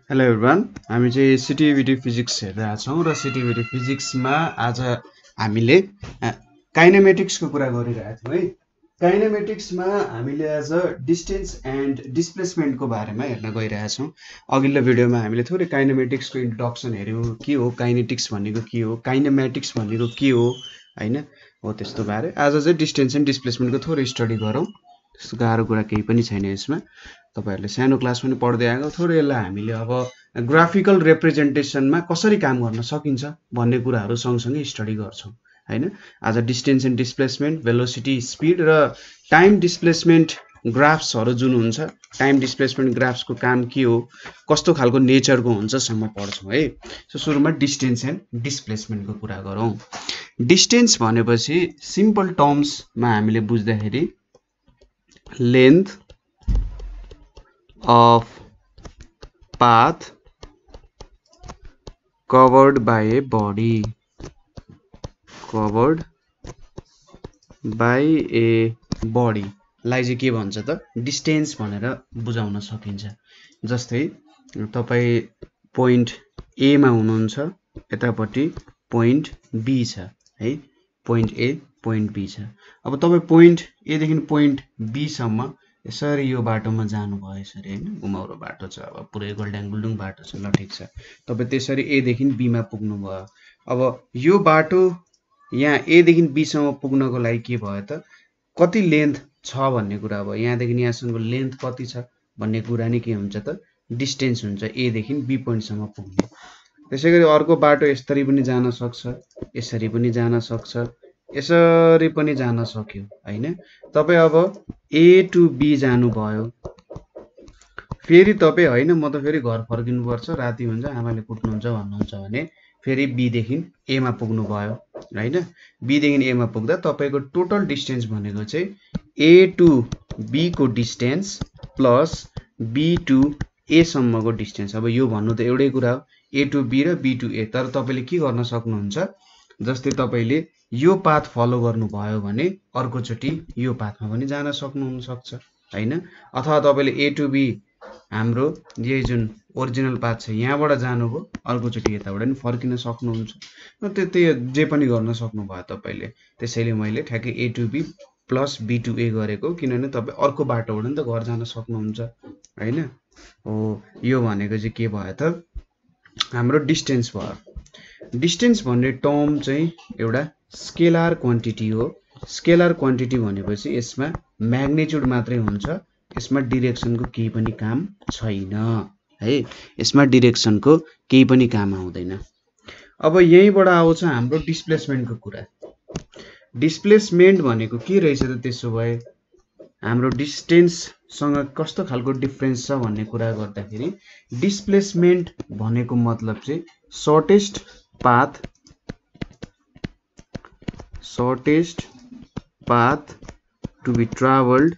Hello everyone, हामी चाहिँ सिटिभिटी physics हेरिरहेका छौँ र सिटिभिटी फिजिक्समा आज हामीले काइनेमेटिक्सको कुरा गरिरहेका थियौँ है। काइनेमेटिक्समा हामीले आज डिस्टेन्स एन्ड डिस्प्लेसमेन्टको बारेमा हेर्न गइरहेका छौँ। अघिल्लो भिडियोमा हामीले थोरै काइनेमेटिक्सको इन्ट्रोडक्सन हेऱ्यौँ, के हो काइनेटिक्स भनेको, के हो काइनेमेटिक्स भनेको, के हो होइन हो त्यस्तो बारे। आज चाहिँ डिस्टेन्स एन्ड डिस्प्लेसमेन्टको थोरै स्टडी गरौँ। त्यस्तो गाह्रो कुरा केही पनि छैन यसमा, तपाईँहरूले सानो क्लास पनि पढ्दै आएको। थोरै यसलाई हामीले अब ग्राफिकल रिप्रेजेन्टेसनमा कसरी काम गर्न सकिन्छ भन्ने कुराहरू सँगसँगै स्टडी गर्छौँ होइन। आज distance and displacement, velocity, speed र टाइम डिस्प्लेसमेन्ट ग्राफ्सहरू जुन हुन्छ, टाइम डिस्प्लेसमेन्ट ग्राफ्सको काम के हो, कस्तो खालको नेचरको हुन्छ सम्म पढ्छौँ है। सो सुरुमा डिस्टेन्स एन्ड डिस्प्लेसमेन्टको कुरा गरौँ। डिस्टेन्स भनेपछि सिम्पल टर्म्समा हामीले बुझ्दाखेरि length of path covered by a body लाई चाहिँ के भन्छ त डिस्टेन्स भनेर बुझाउन सकिन्छ। जस्तै तपाईँ पोइन्ट ए मा हुनुहुन्छ, यतापट्टि पोइन्ट बी छ है, पोइन्ट ए पोइन्ट बी छ। अब तपाईँ पोइन्ट ए देखि पोइन्ट बी सम्म यसरी यो बाटोमा जानुभयो, यसरी होइन, घुमाउरो बाटो छ, अब पुरै गोल्ड्याङ बाटो छ, ल ठिक छ। तपाईँ त्यसरी एदेखि बीमा पुग्नुभयो। अब यो बाटो यहाँ एदेखि बीसम्म पुग्नको लागि के भयो त, कति लेन्थ छ भन्ने कुरा भयो। यहाँदेखि यहाँसम्मको लेन्थ कति छ भन्ने कुरा नै के हुन्छ त डिस्टेन्स हुन्छ, एदेखि बी पोइन्टसम्म पुग्ने। त्यसै गरी अर्को बाटो यसरी पनि जान सक्छ, यसरी पनि जान सक्छ, यसरी पनि जान सक्यो होइन। तपाईँ अब ए टु बी जानुभयो, फेरि तपाईँ होइन म त फेरि घर फर्किनुपर्छ, राति हुन्छ, आमाले कुट्नुहुन्छ भन्नुहुन्छ भने फेरि बीदेखि एमा पुग्नुभयो होइन। बीदेखि एमा पुग्दा तपाईँको टोटल डिस्टेन्स भनेको चाहिँ ए टु बीको डिस्टेन्स प्लस बी टु एसम्मको डिस्टेन्स। अब यो भन्नु त एउटै कुरा हो, ए टु बी र बी टु ए, तर तपाईँले के गर्न सक्नुहुन्छ, जस्तै तपाईँले यो पाथ फलो गर्नुभयो भने अर्कोचोटि यो पाथमा पनि जान सक्नुहुन्छ होइन। अथवा तपाईँले ए टु बी हाम्रो यही जुन ओरिजिनल पाथ छ यहाँबाट जानुभयो, अर्कोचोटि यताबाट पनि फर्किन सक्नुहुन्छ, त्यो जे पनि गर्न सक्नुभयो तपाईँले। त्यसैले मैले ठ्याक्कै A to B plus B to A गरेको, किनभने तपाईँ अर्को बाटोबाट पनि त घर जान सक्नुहुन्छ होइन। हो, यो भनेको चाहिँ के भयो त हाम्रो डिस्टेन्स भयो। डिस्टेन्स भन्ने टर्म चाहिँ एउटा स्केलर क्वान्टिटी हो। स्केलर क्वान्टिटी भनेपछि यसमा म्याग्निट्युड मात्रै हुन्छ, यसमा डिरेक्सनको केही पनि काम छैन है, यसमा डिरेक्सनको केही पनि काम आउँदैन। अब यहीँबाट आउँछ हाम्रो डिस्प्लेसमेन्टको कुरा। डिस्प्लेसमेन्ट भनेको के रहेछ त, त्यसो भए हाम्रो डिस्टेन्ससँग कस्तो खालको डिफ्रेन्स छ भन्ने कुरा गर्दाखेरि डिस्प्लेसमेन्ट भनेको मतलब चाहिँ shortest path to be traveled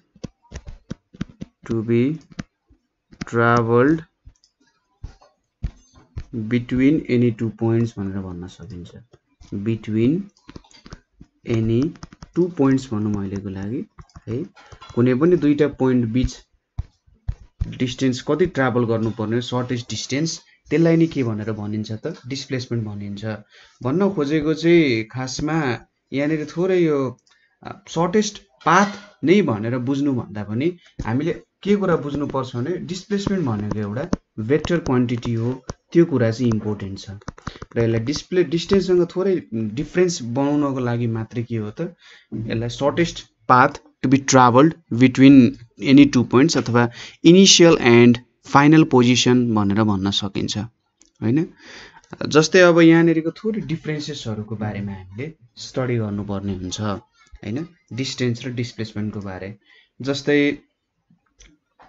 between any two points भनेर भन्न सकिन्छ। between any two points भनौँ अहिलेको लागि है, कुनै पनि दुईटा पोइन्ट बीच डिस्टेन्स कति ट्राभल गर्नुपर्ने सर्टेस्ट डिस्टेन्स, त्यसलाई नै के भनेर भनिन्छ त डिस्प्लेसमेन्ट भनिन्छ। भन्न खोजेको चाहिँ खासमा यहाँनिर थोरै यो सर्टेस्ट पाथ नै भनेर बुझ्नु भन्दा पनि हामीले के कुरा बुझ्नुपर्छ भने डिस्प्लेसमेन्ट भनेको एउटा भेक्टर क्वान्टिटी हो, त्यो कुरा चाहिँ इम्पोर्टेन्ट छ। र यसलाई डिस्टेन्ससँग थोरै डिफ्रेन्स बनाउनको लागि मात्रै के हो त, यसलाई shortest path to be travelled between any two points अथवा इनिसियल एन्ड फाइनल पोजिसन भनेर भन्न सकिन्छ होइन। जस्तै अब यहाँनिरको थोरै डिफ्रेन्सेसहरूको बारेमा हामीले स्टडी गर्नुपर्ने हुन्छ होइन, डिस्टेन्स र डिस्प्लेसमेन्टको बारे। जस्तै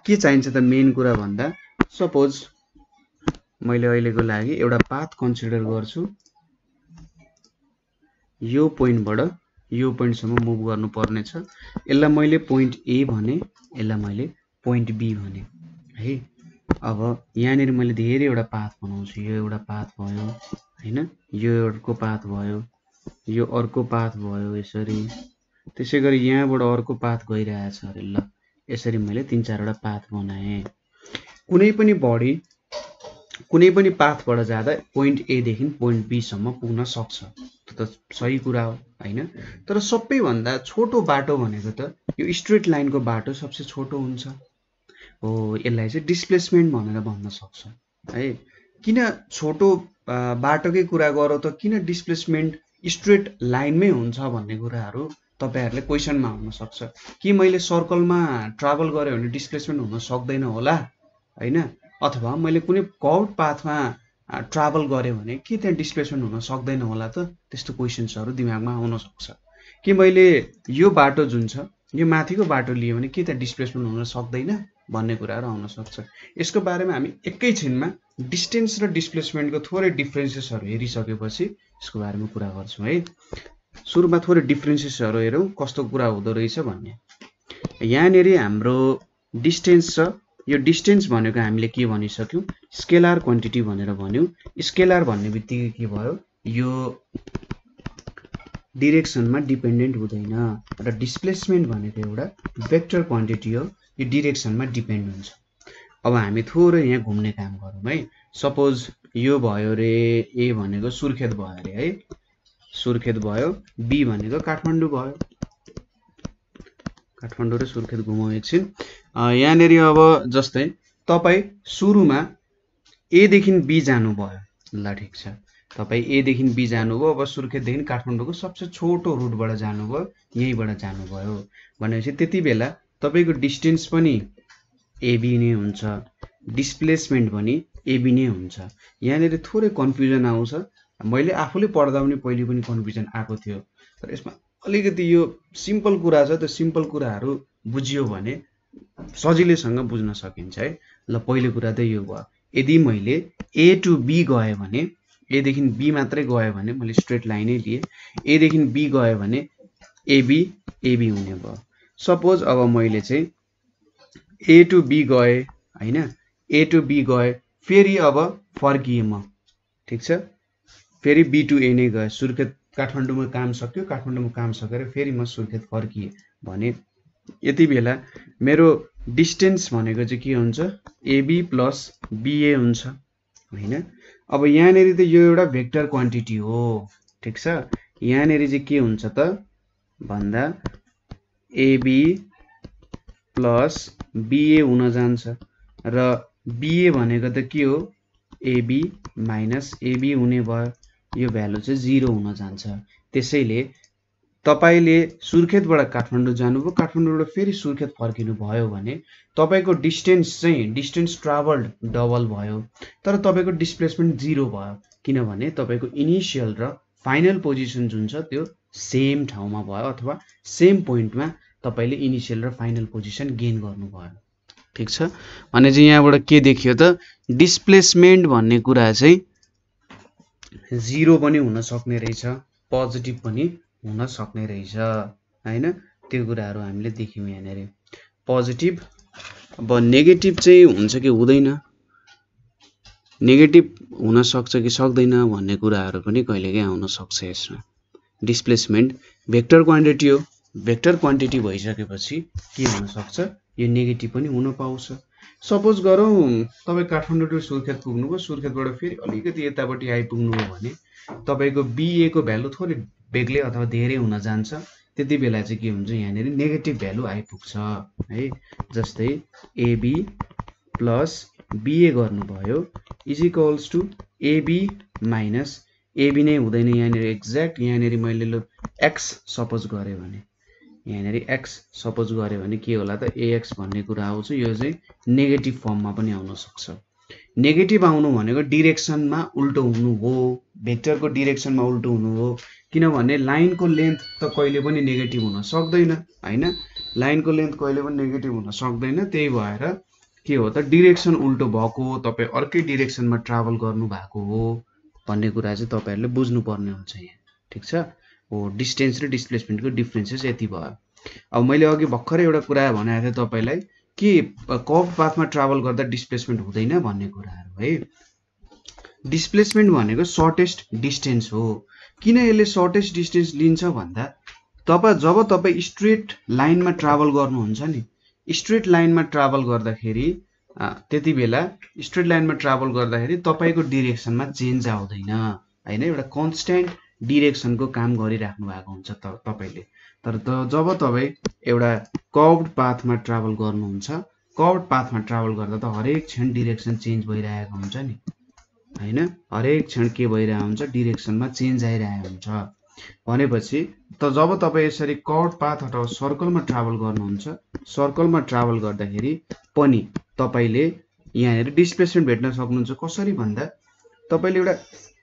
के चाहिन्छ त मेन कुरा भन्दा, सपोज मैले अहिलेको लागि एउटा पाथ कन्सिडर गर्छु, यो पोइन्टबाट यो पोइन्टसम्म मुभ गर्नुपर्ने छ, यसलाई मैले पोइन्ट ए भने, यसलाई मैले पोइन्ट बी भने है। अब यहाँनिर मैले धेरैवटा पाथ बनाउँछु, यो एउटा पाथ भयो होइन, यो अर्को पाथ भयो, यो अर्को पाथ भयो यसरी, त्यसै गरी यहाँबाट अर्को पाथ गइरहेछ अरे, ल यसरी मैले 3-4 वटा पाथ बनाएँ। कुनै पनि बडी कुनै पनि पाथबाट जाँदा पोइन्ट ए देखि पोइन्ट बी सम्म पुग्न सक्छ। त्यो त सही कुरा हो हैन। तर सबैभन्दा छोटो बाटो भनेको त यो स्ट्रेट लाइनको बाटो सबसे छोटो हुन्छ हो। यसलाई चाहिँ डिस्प्लेसमेन्ट भनेर भन्न सक्छ है। किन छोटो बाटोकै कुरा गरौँ त किन डिस्प्लेसमेन्ट स्ट्रेट लाइनमै हुन्छ भन्ने कुराहरू तपाईहरुले क्वेशनमा आउन सक्छ। कि मैले सर्कलमा ट्राभल गरे भने डिस्प्लेसमेन्ट हुन सक्दैन होला हैन, अथवा मैले कुनै कर्भ पाथमा ट्राभल गरे भने के त्यहाँ डिस्प्लेसमेन्ट हुन सक्दैन होला त। त्यस्तो क्वेशन्सहरु दिमागमा आउन सक्छ। कि मैले यो बाटो जुन छ यो माथिको बाटो लिए भने के त्यहाँ डिस्प्लेसमेन्ट हुन सक्दैन भन्ने कुराहरु आउन सक्छ। यसको बारेमा हामी एकैछिनमा डिस्टेन्स र डिस्प्लेसमेन्टको थोरै डिफरेन्सेसहरु हेरिसकेपछि यसको बारेमा कुरा गर्छौं है। सुरुमा थोरै डिफरेन्सेसहरु हेरौं कस्तो कुरा हुँदो रहेछ भन्ने। यहाँनेरि हाम्रो डिस्टेन्स छ। यो डिस्टेन्स भनेको हामीले के भनिसक्यौं स्केलर क्वान्टिटी भनेर भन्यौं। स्केलर भन्ने बित्तिकै के भयो यो डिरेक्सनमा डिपेन्डेन्ट हुँदैन र डिस्प्लेसमेन्ट भनेको एउटा भेक्टर क्वान्टिटी हो, यो डिरेक्सनमा डिपेन्ड हुन्छ। अब हामी थोरै यहाँ घुम्ने काम गरौँ है। सपोज यो भयो रे ए भनेको सुर्खेत भयो रे है, सुर्खेत भयो। बी भनेको काठमाडौँ भयो। काठमाडौँ र सुर्खेत घुमौँ एकछिन। यहाँनेरि अब जस्तै तपाई सुरुमा ए देखि बी जानु भयो, ल ठीक छ। तपाई ए देखि बी जानुभयो। अब सुर्खेत देखि काठमाडौँको सबसे छोटो रुटबाट जानुभयो, यहीबाट जानुभयो भनेपछि त्यति बेला तपाईको डिस्टेन्स पनि एबी नै हुन्छ, डिस्प्लेसमेन्ट पनि एबी नै हुन्छ। यहाँनेरि थोरै कन्फ्युजन आउँछ। मैले आफूले पढ्दा पनि पहिले पनि कन्फ्युजन आएको थियो, तर यसमा अलिकति यो सिम्पल कुरा छ। त्यो सिम्पल कुराहरु बुझियो भने सजिलैसँग बुझ्न सकिन्छ है। ल पहिलो कुरा त यो भयो। यदि मैले ए टु बी गए भने ए देखि बी मात्रै गए भने मैले स्ट्रेट लाइनै लिए, ए देखि बी गए भने एबी एबी हुने भयो। सपोज अब मैले चाहिँ ए टु बी गए हैन, ए टु बी गए फेरि अब फर्किए म, ठीक छ। फेरि बी टु ए नै गए। सुर्खेत काठमाडौँमा काम सक्यो, काठमाडौँमा काम सकेर फेरि म सुर्खेत फर्किए भने यति बेला मेरो डिस्टेन्स भनेको चाहिँ के हुन्छ एबी प्लस बीए हुन्छ हैन। अब यहाँनेरि त यो एउटा भेक्टर क्वान्टिटी हो, ठीक छ। यहाँनेरि चाहिँ के हुन्छ त भन्दा एबी प्लस बीए हुन जान्छ र बीए भनेको त के हो एबी माइनस एबी हुने भयो। यो भ्यालु चाहिँ 0 हुन जान्छ। त्यसैले तपाईले सुर्खेतबाट काठमाडौँ जानुभयो, काठमाडौँबाट फेरि सुर्खेत फर्किनु भयो भने तपाईको डिस्टेन्स चाहिँ डिस्टेन्स ट्राभल्ड डबल भयो, तर तपाईको डिस्प्लेसमेन्ट 0 भयो। किनभने तपाईको इनिशियल र फाइनल पोजिसन जुन छ त्यो सेम ठाउँमा भयो, अथवा सेम पोइन्टमा तपाईले इनिशियल र फाइनल पोजिसन गेन गर्नुभयो, ठीक छ। भने चाहिँ यहाँबाट के देखियो त डिस्प्लेसमेन्ट भन्ने कुरा चाहिँ 0 पनि हुन सक्ने रहेछ, पोजिटिभ पनि हुन सक्ने रहेछ हैन। त्यो कुराहरु हामीले देख्यौं यहाँनेरि। पोजिटिभ अब नेगेटिभ चाहिँ हुन्छ कि हुँदैन, नेगेटिभ हुन सक्छ कि सक्दैन भन्ने कुराहरु पनि कहिलेकाहीँ आउन सक्छ यसमा। डिस्प्लेसमेन्ट भेक्टर क्वान्टिटी हो, भेक्टर क्वान्टिटी भइसकेपछि के हुन सक्छ यो नेगेटिभ पनि हुन पाउँछ। सपोज गरौँ तपाई काठमाडौँ टु सुर्खेत पुग्नुभयो, सुर्खेतबाट फेरि अलिकति यतापट्टि आइपुग्नुभयो भने तपाईको बीए को भ्यालु थोरै बेग्लै अथवा धेरै हुन जान्छ। त्यति बेला चाहिँ के हुन्छ यहाँनेरि नेगेटिभ भ्यालु आइपुग्छ है। जस्तै एबी प्लस बीए गर्नुभयो is equals to AB minus AB नै हुँदैन यहाँनेरि एक्ज्याक्ट। यहाँनेरि मैले लो एक्स सपोज गरे भने यहाँनेरि एक्स सपोज गरे भने के होला त एएक्स भन्ने कुरा आउँछ। यो चाहिँ नेगेटिभ फर्ममा पनि आउन सक्छ। नेगेटिभ आउनु भनेको डिरेक्सनमा उल्टो हुनु हो, भेक्टरको डिरेक्सनमा उल्टो हुनु हो। किनभने लाइनको लेन्थ त कहिले पनि नेगेटिभ हुन सक्दैन हैन, लाइनको लेन्थ कहिले पनि नेगेटिभ हुन सक्दैन। त्यही भएर के हो त डिरेक्सन उल्टो भएको हो, तपाई अर्कै डिरेक्सनमा ट्राभल गर्नु भएको हो भन्ने कुरा चाहिँ तपाईहरुले बुझ्नु पर्ने हुन्छ यहाँ, ठीक छ। हो डिस्टेन्स र डिस्प्लेसमेन्टको डिफरेन्सेस यति भयो। अब मैले अघि भर्खरै एउटा कुरा भनेको थिएँ तपाईलाई कि कर्भ पाथमा ट्राभल गर्दा डिस्प्लेसमेन्ट हुँदैन भन्ने कुराहरु है। डिस्प्लेसमेन्ट भनेको सर्टेस्ट डिस्टेन्स हो। किन यसले सर्टेस्ट डिस्टेन्स लिन्छ भन्दा जब तपाई स्ट्रेट लाइनमा ट्राभल गर्नुहुन्छ नि, स्ट्रेट लाइनमा ट्राभल गर्दाखेरि त्यति बेला स्ट्रेट लाइनमा ट्राभल गर्दाखेरि तपाईको डिरेक्सनमा चेन्ज आउँदैन हैन, एउटा कन्स्ट्यान्ट डिरेक्सनको काम गरिराख्नु भएको हुन्छ तपाईले। तर जब तपाई एउटा कर्भड पाथमा ट्राभल गर्नुहुन्छ, कर्भड पाथमा ट्राभल गर्दा त हरेक क्षण डिरेक्सन चेन्ज भइरहेको हुन्छ नि हैन, हरेक क्षण के भइरहेको हुन्छ, डिरेक्सनमा चेन्ज आइरहेको हुन्छ। भनेपछि त जब तपाई यसरी कर्भड पाथ अथवा सर्कलमा ट्राभल गर्नुहुन्छ, सर्कलमा ट्राभल गर्दाखेरि पनि तपाईले यहाँ डिस्प्लेसमेन्ट भेट्न सक्नुहुन्छ। कसरी भन्दा तपाईले एउटा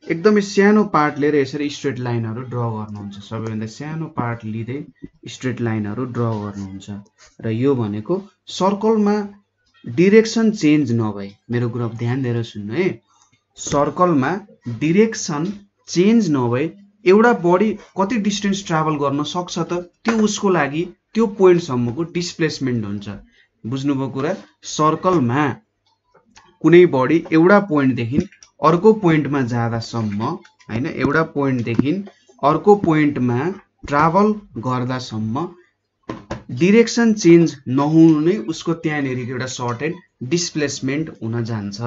एकदमै सानो पार्ट लिएर यसरी स्ट्रेट लाइनहरु ड्रा गर्नुहुन्छ, सबैभन्दा सानो पार्ट लिँदै स्ट्रेट लाइनहरु ड्रा गर्नुहुन्छ। र यो भनेको सर्कलमा डिरेक्सन चेन्ज नभई, मेरो कुरा ध्यान दिएर सुन्नु है, सर्कलमा डिरेक्सन चेन्ज नभई एउटा बडी कति डिस्टेन्स ट्राभल गर्न सक्छ त त्यो उसको लागि त्यो पोइन्ट सम्मको डिस्प्लेसमेन्ट हुन्छ। बुझ्नुभयो कुरा? सर्कलमा कुनै बडी एउटा पोइन्ट देखि अर्को पोइन्टमा जाँदासम्म हैन, एउटा पोइन्ट देखि अर्को पोइन्टमा ट्राभल गर्दासम्म डिरेक्सन चेन्ज नहुनु नै उसको त्यहाँनेरिको एउटा सर्टेन डिस्प्लेसमेन्ट हुन जान्छ।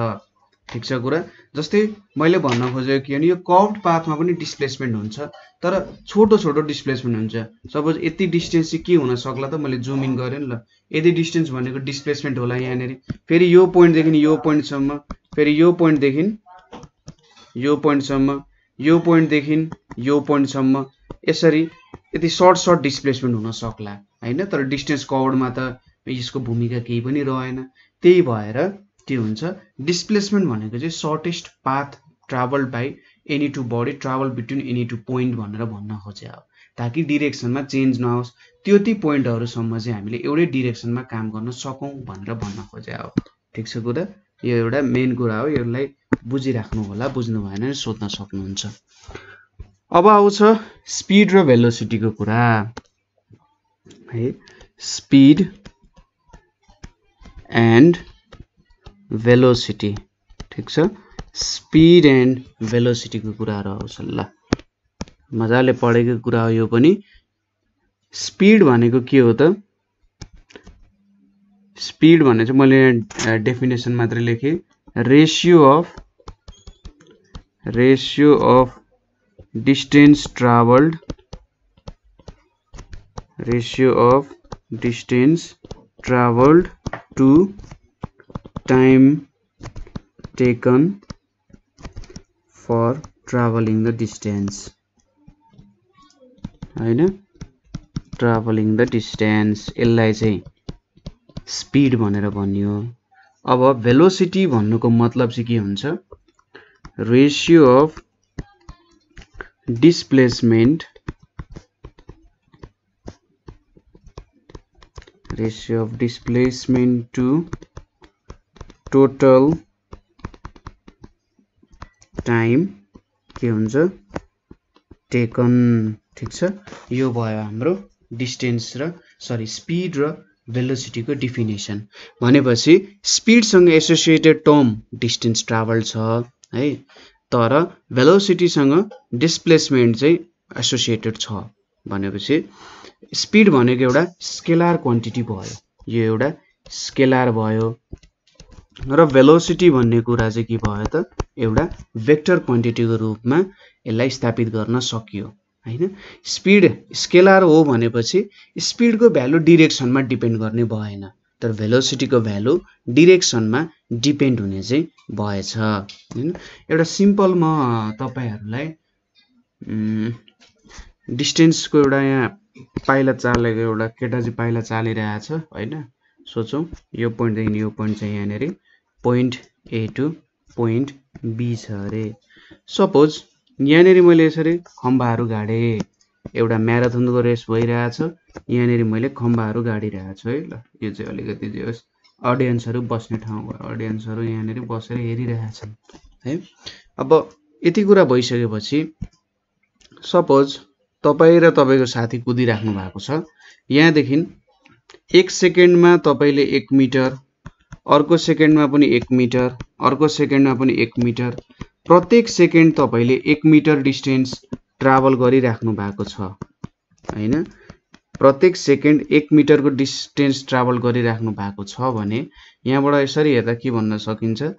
ठीक छ कुरा? जस्तै मैले भन्न खोजेको के भने यो कर्भड पाथमा पनि डिस्प्लेसमेन्ट हुन्छ, तर छोटो छोटो डिस्प्लेसमेन्ट हुन्छ। सपोज यति डिस्टेन्स चाहिँ के हुन सक्ला त, मैले जुम इन गरेँ नि ल, यति डिस्टेन्स भनेको डिस्प्लेसमेन्ट होला यहाँनेरि, फेरि यो पोइन्टदेखि यो पोइन्टसम्म, फेरि यो पोइन्टदेखि यो पोइन्टसम्म, यो पोइन्टदेखि यो पोइन्टसम्म, यसरी यति सर्ट सर्ट डिस्प्लेसमेन्ट हुन सक्ला हैन। तर डिस्टेन्स कर्भडमा त यसको भूमिका केही पनि रहेन। त्यही भएर के हुन्छ, डिस्प्लेसमेन्ट भनेको चाहिँ shortest path travelled by any two body travel between any two point भनेर भन्न खोजे हो, ताकि डिरेक्सनमा चेन्ज नहोस्, त्यो पोइन्टहरुसम्म चाहिँ हामीले एउटै डिरेक्सनमा काम गर्न सकौं भनेर भन्न खोजे हो। ठीक छ कुरा? यो एउटा मेन कुरा हो, यसलाई बुझिराख्नु होला, बुझ्नु भएन भने सोध्न सक्नुहुन्छ। अब आउँछ स्पिड र भेलोसिटीको कुरा है। स्पिड एन्ड भेलोसिटी, ठीक छ? स्पिड एन्ड भेलोसिटीको कुराहरु आउँछ ल, मजाले पढेको कुरा हो यो पनि। स्पिड भनेको के हो त? स्पिड भने चाहिँ मैले डेफिनेसन मात्र लेखेँ, ratio of distance travelled, ratio of distance travelled to time taken for travelling the distance हैन, ट्राभलिङ द डिस्टेन्स, यसलाई चाहिँ स्पिड भनेर भनियो। अब भेलोसिटी भन्नुको मतलब चाहिँ के हुन्छ? Ratio of displacement, ratio of displacement to total time के हुन्छ? टेकन। ठीक छ? यो भयो हाम्रो डिस्टेन्स र स्पिड र भेलोसिटीको डेफिनेसन। भनेपछि स्पिडसँग एसोसिएटेड टर्म डिस्टेन्स ट्राभल छ है, तर भेलोसिटीसँग डिस्प्लेसमेन्ट चाहिँ एसोसिएटेड छ। भनेपछि स्पिड भनेको एउटा स्केलार क्वान्टिटी भयो, यो एउटा स्केलार भयो, र भेलोसिटी भन्ने कुरा चाहिँ के भयो त? एउटा भेक्टर क्वान्टिटीको रूपमा यसलाई स्थापित गर्न सकियो हैन। स्पिड स्केलार हो भनेपछि स्पिडको भ्यालु डिरेक्सनमा डिपेन्ड गर्ने भएन, तर भेलोसिटीको भ्यालु डिरेक्सनमा डिपेन्ड हुने चाहिँ भएछ हैन। एउटा सिम्पल म तपाईहरुलाई डिस्टेन्सको एउटा यहाँ पाइला चालेको एउटा केटा चाहिँ पाइला चालिरहेछ हैन। सोचौं यो पोइन्ट देखि यो पोइन्ट चाहिँ यहाँनेरि point A to point B छ अरे। सपोज यहाँनेरि मैले यसरी खम्बाहरु गाडे, एउटा म्याराथनको रेस भइरहेछ, यहाँनेरि मैले खम्बाहरु गाडिरहेको छु है ल। यो चाहिँ अलिकति जे होस् ऑडियन्सहरु बस्ने ठाउँ हो, ऑडियन्सहरु यहाँनेरि बसेर हेरिरहेछन् है। अब यति कुरा भइसकेपछि सपोज तपाई र तपाईको साथी कुदिराख्नु भएको छ, यहाँदेखि 1 सेकेन्डमा तपाईले 1 मिटर, अर्को सेकेन्डमा पनि 1 मिटर, अर्को सेकेन्डमा पनि 1 मिटर, प्रत्येक सेकेन्ड तपाईले 1 मिटर डिस्टेन्स ट्राभल गरिराख्नु भएको छ हैन। प्रत्येक सेकेन्ड 1 मिटरको डिस्टेन्स ट्राभल गरिराख्नु भएको छ भने यहाँबाट यसरी हेर्दा के भन्न सकिन्छ,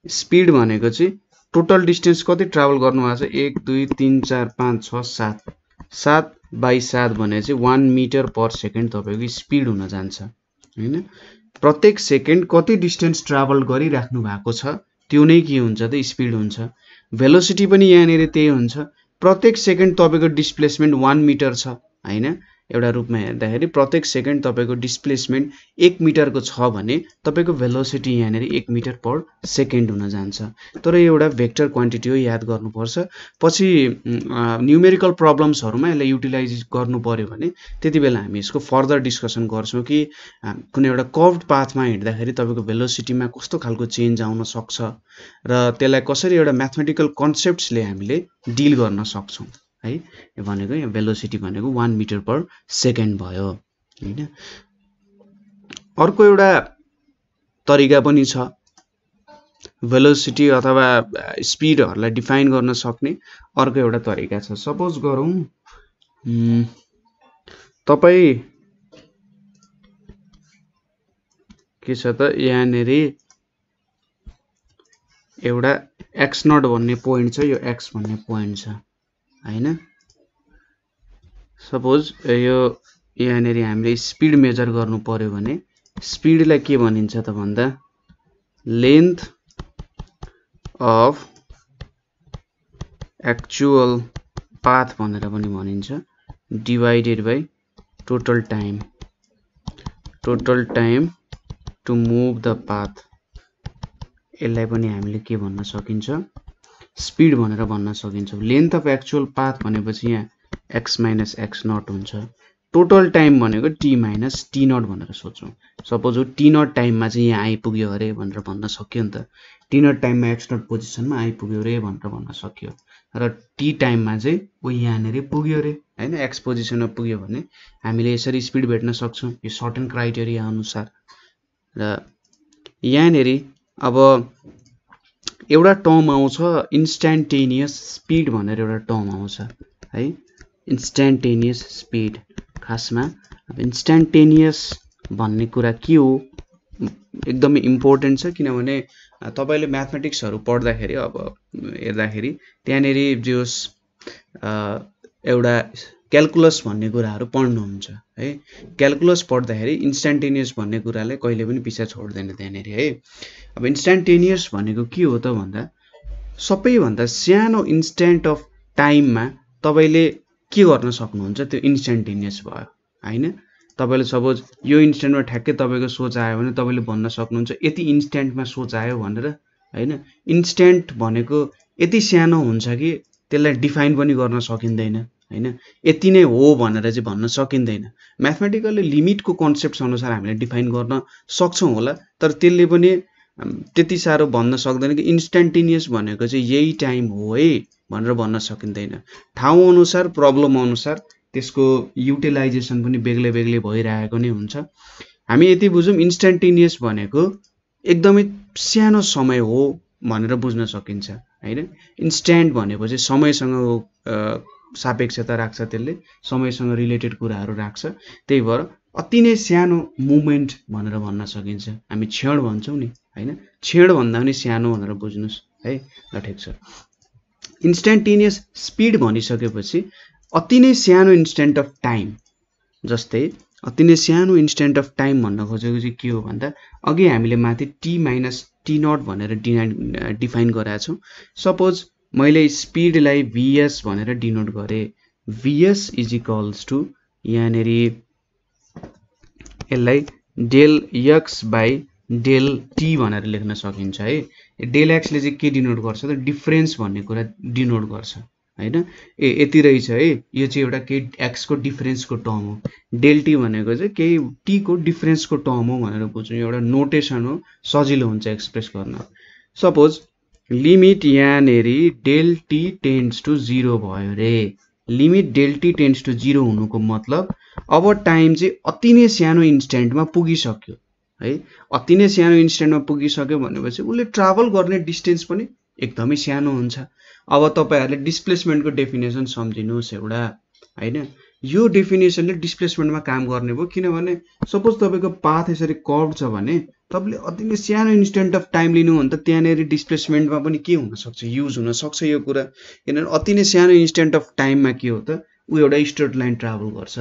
स्पिड भनेको चाहिँ टोटल डिस्टेन्स कति ट्राभल गर्नुभएको छ 1 2 3 4 5 6 7 7/7 भने चाहिँ 1 मिटर पर सेकेन्ड तपाईको स्पिड हुन जान्छ हैन। प्रत्येक सेकेन्ड कति डिस्टेन्स ट्राभल गरिराख्नु भएको छ त्यो नै के हुन्छ त स्पिड हुन्छ। भेलोसिटी पनि यहाँनिर त्यही हुन्छ, प्रत्येक सेकेन्ड तपाईको डिस्प्लेसमेन्ट 1 मिटर छ हैन। एउटा रूपमा हेर्दाखेरि प्रत्येक सेकेन्ड तपाईको डिस्प्लेसमेन्ट 1 मिटरको छ भने तपाईको भेलोसिटी यहाँनिर 1 मिटर पर सेकेन्ड हुन जान्छ। तर एउटा भेक्टर क्वान्टिटी हो, याद गर्नुपर्छ। पछि न्यूमेरिकल प्रब्लम्सहरुमा यसलाई युटिलाइज गर्नु पर्यो भने त्यतिबेला हामी यसको फर्दर डिस्कसन गर्छौं कि कुनै एउटा कर्भड पाथमा हिँड्दाखेरि तपाईको भेलोसिटीमा कस्तो खालको चेन्ज आउन सक्छ र त्यसलाई कसरी एउटा म्याथमेटिकल कन्सेप्ट्सले हामीले डिल गर्न सक्छौं है। यो भनेको यहाँ भेलोसिटी भनेको 1 मिटर पर सेकेन्ड भयो हैन। अर्को एउटा तरिका पनि छ भेलोसिटी अथवा स्पिडहरुलाई डिफाइन गर्न सक्ने अर्को एउटा तरिका छ। सपोज गरौँ तपाई के छ त यहाँनेरि एउटा x0 भन्ने पोइन्ट छ, यो x भन्ने पोइन्ट छ हैन। सपोज यो यहाँनेरि हामीले स्पिड मेजर गर्नु पर्यो भने स्पिडलाई के भनिन्छ त भन्दा लेन्थ अफ एक्चुअल पाथ भनेर पनि भनिन्छ divided by total time to move the path. यसलाई पनि हामीले के भन्न सकिन्छ स्पिड भनेर भन्न सकिन्छ। लेन्थ अफ एक्चुअल पाथ भनेपछि यहाँ x माइनस x0 हुन्छ। टोटल टाइम भनेको t माइनस t0 भनेर सोचौं। सपोज t0 टाइममा चाहिँ यहाँ आइपुग्यो अरे भनेर भन्न सक्यो नि त। t0 टाइममा x0 पोजिसनमा आइपुग्यो रे भनेर भन्न सक्यो र t टाइममा चाहिँ उ यहाँनेरि पुग्यो रे हैन, x पोजिसनमा पुग्यो भने हामीले यसरी स्पिड भेट्न सक्छौं यो सर्टेन क्राइटेरिया अनुसार। र यहाँनेरि अब एउटा टर्म आउँछ इन्स्ट्यान्टेनियस स्पिड भनेर एउटा टर्म आउँछ है। इन्स्ट्यान्टेनियस स्पिड खासमा अब इन्स्ट्यान्टेनियस भन्ने कुरा के हो एकदमै इम्पोर्टेन्ट छ, किनभने तपाईले म्याथमेटिक्सहरु पढ्दाखेरि अब हेर्दाखेरि त्यहाँनेरि जोस एउटा क्याल्कुलस भन्ने कुराहरु पढ्नुहुन्छ है। क्याल्कुलस पढ्दाखेरि इन्स्ट्यान्टेनियस भन्ने कुराले कहिले पनि पिछा छोड्दैन त्यहाँनेरि है। अब इन्स्ट्यान्टेनियस भनेको के हो त भन्दा सबैभन्दा सानो इन्स्ट्यान्ट अफ टाइममा तपाईले के गर्न सक्नुहुन्छ त्यो इन्स्ट्यान्टेनियस भयो हैन। तपाईले सपोज यो इन्स्ट्यान्टमा ठ्याक्कै तपाईको सोच आयो भने तपाईले भन्न सक्नुहुन्छ यति इन्स्ट्यान्टमा सोच आयो भनेर हैन। इन्स्ट्यान्ट भनेको यति सानो हुन्छ कि त्यसलाई डिफाइन पनि गर्न सकिँदैन हैन, यति नै हो भनेर चाहिँ भन्न सकिँदैन। म्याथमेटिकली लिमिटको कन्सेप्ट्स अनुसार हामीले डिफाइन गर्न सक्छौं होला, तर त्यसले पनि त्यति साह्रो भन्न सक्दैन कि इन्स्ट्यान्टेनियस भनेको चाहिँ यही टाइम हो है भनेर भन्न सकिँदैन। ठाउँ अनुसार प्रब्लम अनुसार त्यसको युटिलाइजेसन पनि बेग्लै बेग्लै भइरहेको नै हुन्छ। हामी यति बुझौं इन्स्ट्यान्टेनियस भनेको एकदमै सानो समय हो भनेर बुझ्न सकिन्छ हैन। इन्स्ट्यान्ट भनेपछि समयसँग सापेक्षता राख्छ, त्यसले समयसँग रिलेटेड कुराहरु राख्छ, त्यही भएर अति नै सानो मुभमेन्ट भनेर भन्न सकिन्छ। हामी क्षण भन्छौं नि हैन, क्षण भन्दा पनि सानो भनेर बुझ्नुस् है। ल ठीक छ। इन्स्ट्यान्टेनियस स्पिड भनिसकेपछि अति नै सानो इन्स्ट्यान्ट अफ टाइम, जस्तै अति नै सानो इन्स्ट्यान्ट अफ टाइम भन्न खोजेको चाहिँ के हो भन्दा अघि हामीले माथि t माइनस t0 भनेर डिफाइन गरेका छौं। सपोज मैले स्पिडलाई vs भनेर डिनोट गरे, vs इज इक्वल्स टु यहाँनेरि यसलाई del x by del t भनेर लेख्न सकिन्छ है। डेल x ले चाहिँ के डिनोट गर्छ त डिफरेन्स भन्ने कुरा डिनोट गर्छ हैन। यति रहेछ है, यो चाहिँ एउटा के x को डिफरेन्स को टर्म हो। डेल t भनेको चाहिँ के t को डिफरेन्स को टर्म हो भनेर बुझ्नु, एउटा नोटेसन हो, सजिलो हुन्छ एक्सप्रेस गर्न। सपोज लिमिट यहाँनेरि डेल t टेन्ड्स टु 0 भयो रे। Limit del t tends to 0 हुनुको मतलब अब टाइम चाहिँ अति नै सानो इन्स्ट्यान्टमा पुगिसक्यो है। अति नै सानो इन्स्ट्यान्टमा पुगिसक्यो भनेपछि उले ट्राभल गर्ने डिस्टेन्स पनि एकदमै सानो हुन्छ। अब तपाईहरुले डिस्प्लेसमेन्टको डेफिनेसन सम्झिनुस् एउटा हैन। यो डेफिनेसनले डिस्प्लेसमेन्टमा काम गर्ने भयो, किनभने सपोज तपाईँको पाथ यसरी कर्भ छ भने तपाईँले अति नै सानो इन्स्टेन्ट अफ टाइम लिनु भने त त्यहाँनिर डिस्प्लेसमेन्टमा पनि के हुनसक्छ, युज हुनसक्छ यो कुरा। किनभने अति नै सानो इन्स्टेन्ट अफ टाइममा के हो त ऊ एउटा स्ट्रेट लाइन ट्राभल गर्छ।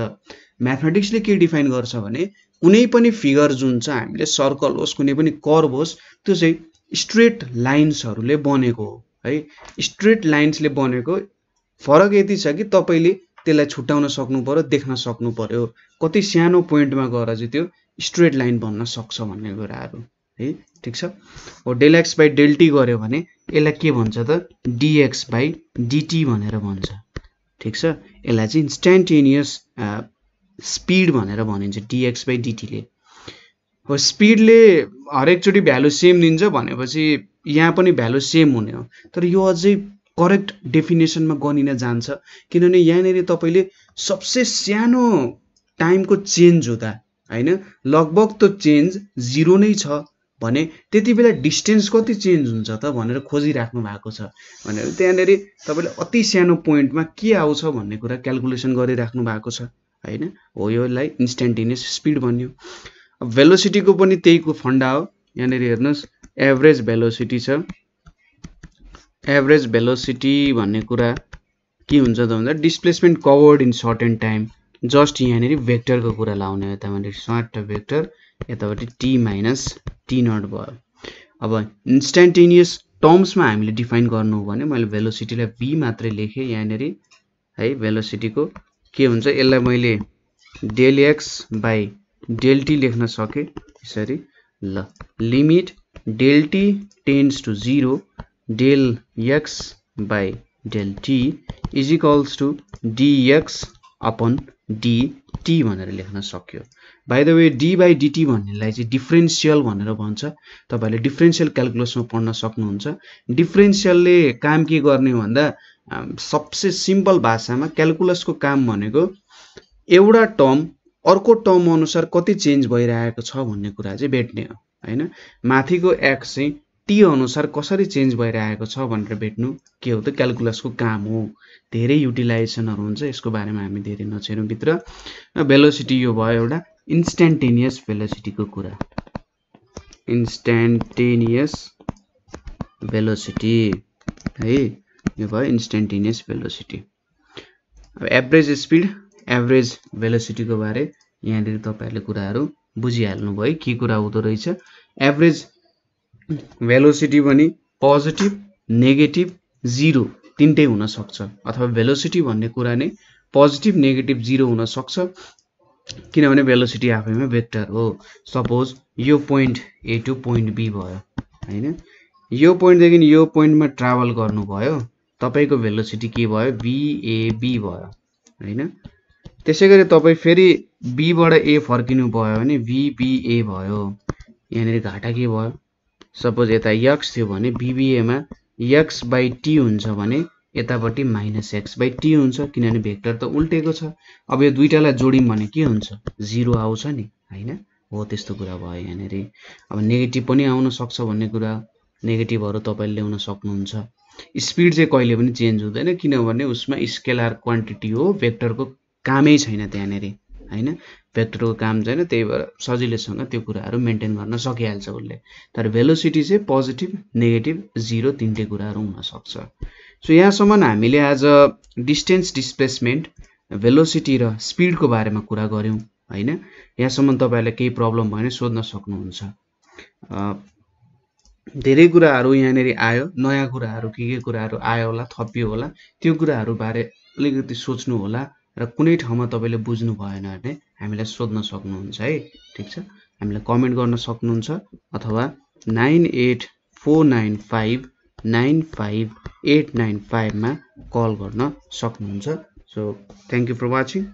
म्याथमेटिक्सले के डिफाइन गर्छ भने कुनै पनि फिगर जुन छ हामीले सर्कल होस् कुनै पनि कर्भ होस् त्यो चाहिँ स्ट्रेट लाइन्सहरूले बनेको हो है। स्ट्रेट लाइन्सले बनेको, फरक यति छ कि तपाईँले त्यसलाई छुट्याउन सक्नु पर्यो, देख्न सक्नु पर्यो कति सानो पोइन्टमा गएर चाहिँ त्यो स्ट्रेट लाइन बन्न सक्छ भन्ने कुराहरू है। ठिक छ। हो del x by del t गऱ्यो भने यसलाई के भन्छ त डिएक्स बाई डिटी भनेर भन्छ। ठिक छ। यसलाई चाहिँ इन्स्ट्यान्टेनियस स्पिड भनेर भनिन्छ डिएक्स बाई डिटीले। हो स्पिडले हरेकचोटि भ्यालु सेम दिन्छ भनेपछि यहाँ पनि भ्यालु सेम हुने हो, तर यो अझै करेक्ट डेफिनेसनमा गनिन जान्छ, किनभने यहाँनिर तपाईँले सबसे सानो टाइमको चेन्ज हुँदा होइन लगभग त्यो चेन्ज 0 नै छ भने त्यति बेला डिस्टेन्स कति चेन्ज हुन्छ त भनेर खोजिराख्नु भएको छ भनेर त्यहाँनिर तपाईँले अति सानो पोइन्टमा के आउँछ भन्ने कुरा क्यालकुलेसन गरिराख्नु भएको छ होइन। हो योलाई इन्स्ट्यान्टेनियस स्पिड भन्यो। अब भेलोसिटीको पनि त्यहीको फन्डा हो। यहाँनिर हेर्नुहोस् एभरेज भेलोसिटी छ। एभरेज भेलोसिटी भन्ने कुरा के हुन्छ त भन्दा displacement covered in certain time. Just यहाँनिर भेक्टरको कुरा लाउने, यतापट्टि सर्ट भेक्टर, यतापट्टि टी माइनस टी नट भयो। अब इन्स्ट्यान्टेनियस टर्म्समा हामीले डिफाइन गर्नु हो भने मैले भेलोसिटीलाई v मात्रै लेखेँ यहाँनिर है। भेलोसिटीको के हुन्छ यसलाई मैले del x by del t लेख्न सकेँ यसरी। ल limit del t tends to 0 del x by del t is equals to dx upon dt भनेर लेख्न सक्यो। By the way d by dt भन्नेलाई चाहिँ डिफ्रेन्सियल भनेर भन्छ। तपाईँहरूले डिफ्रेन्सियल क्यालकुलसमा पढ्न सक्नुहुन्छ। डिफ्रेन्सियलले काम के गर्ने हो भन्दा सबसे सिम्पल भाषामा क्यालकुलसको काम भनेको एउटा टर्म अर्को टर्म अनुसार कति चेन्ज भइरहेको छ भन्ने कुरा चाहिँ भेट्ने हो होइन। माथिको एक्स चाहिँ टी अनुसार कसरी चेन्ज भइरहेको छ भनेर भेट्नु के हो त क्यालकुलसको काम हो। धेरै युटिलाइजेसनहरू हुन्छ, यसको बारेमा हामी धेरै नछेरौँ भित्र। भेलोसिटी यो भयो एउटा इन्स्ट्यान्टेनियस भेलोसिटीको कुरा। इन्स्ट्यान्टेनियस भेलोसिटी है, यो भयो इन्स्ट्यान्टेनियस भेलोसिटी। अब एभरेज स्पिड एभरेज भेलोसिटीको बारे यहाँनिर तपाईँहरूले कुराहरू बुझिहाल्नु भयो के कुरा हुँदो रहेछ। एभरेज भेलोसिटी पनि पोजिटिभ नेगेटिभ 0 तिनटै हुन सक्छ, अथवा भेलोसिटी भन्ने कुरा नै पोजिटिभ नेगेटिभ 0 हुन सक्छ, किनभने भेलोसिटी आफैमा भेक्टर हो। सपोज यो point A to point B भयो होइन, यो पोइन्टदेखि यो पोइन्टमा ट्राभल गर्नुभयो, तपाईँको भेलोसिटी के भयो VAB भयो होइन। त्यसै गरी तपाईँ फेरि बीबाट ए फर्किनु भयो भने VBA भयो। यहाँनिर घाटा के भयो, सपोज यता x थियो भने BBAमा x बाई टी हुन्छ भने यतापट्टि माइनस एक्स बाई टी हुन्छ, किनभने भेक्टर त उल्टेको छ। अब यो दुईटालाई जोड्यौँ भने के हुन्छ 0 आउँछ नि होइन। हो त्यस्तो कुरा भयो यहाँनिर। अब नेगेटिभ पनि आउन सक्छ भन्ने कुरा, नेगेटिभहरू तपाईँले ल्याउन सक्नुहुन्छ। स्पिड चाहिँ कहिले पनि चेन्ज हुँदैन, किनभने उसमा स्केलर क्वान्टिटी हो, भेक्टरको कामै छैन त्यहाँनिर होइन। भेक्टरको काम छैन, त्यही भएर सजिलैसँग त्यो कुराहरू मेन्टेन गर्न सकिहाल्छ उसले। तर भेलोसिटी चाहिँ पोजिटिभ नेगेटिभ 0 तिनटै कुराहरू हुनसक्छ। सो यहाँसम्म हामीले आज डिस्टेन्स डिस्प्लेसमेन्ट भेलोसिटी र स्पिडको बारेमा कुरा गऱ्यौँ होइन। यहाँसम्म तपाईँहरूलाई केही प्रब्लम भयो भने सोध्न सक्नुहुन्छ। धेरै कुराहरू यहाँनिर आयो, नयाँ कुराहरू के कुराहरू आयो होला, थपियो होला, त्यो कुराहरू बारे अलिकति सोच्नु होला र कुनै ठाउँमा तपाईँले बुझ्नु भएन भने हामीलाई सोध्न सक्नुहुन्छ है। ठिक छ, हामीलाई कमेन्ट गर्न सक्नुहुन्छ अथवा 9849595895 मा कल गर्न सक्नुहुन्छ। So thank you for watching.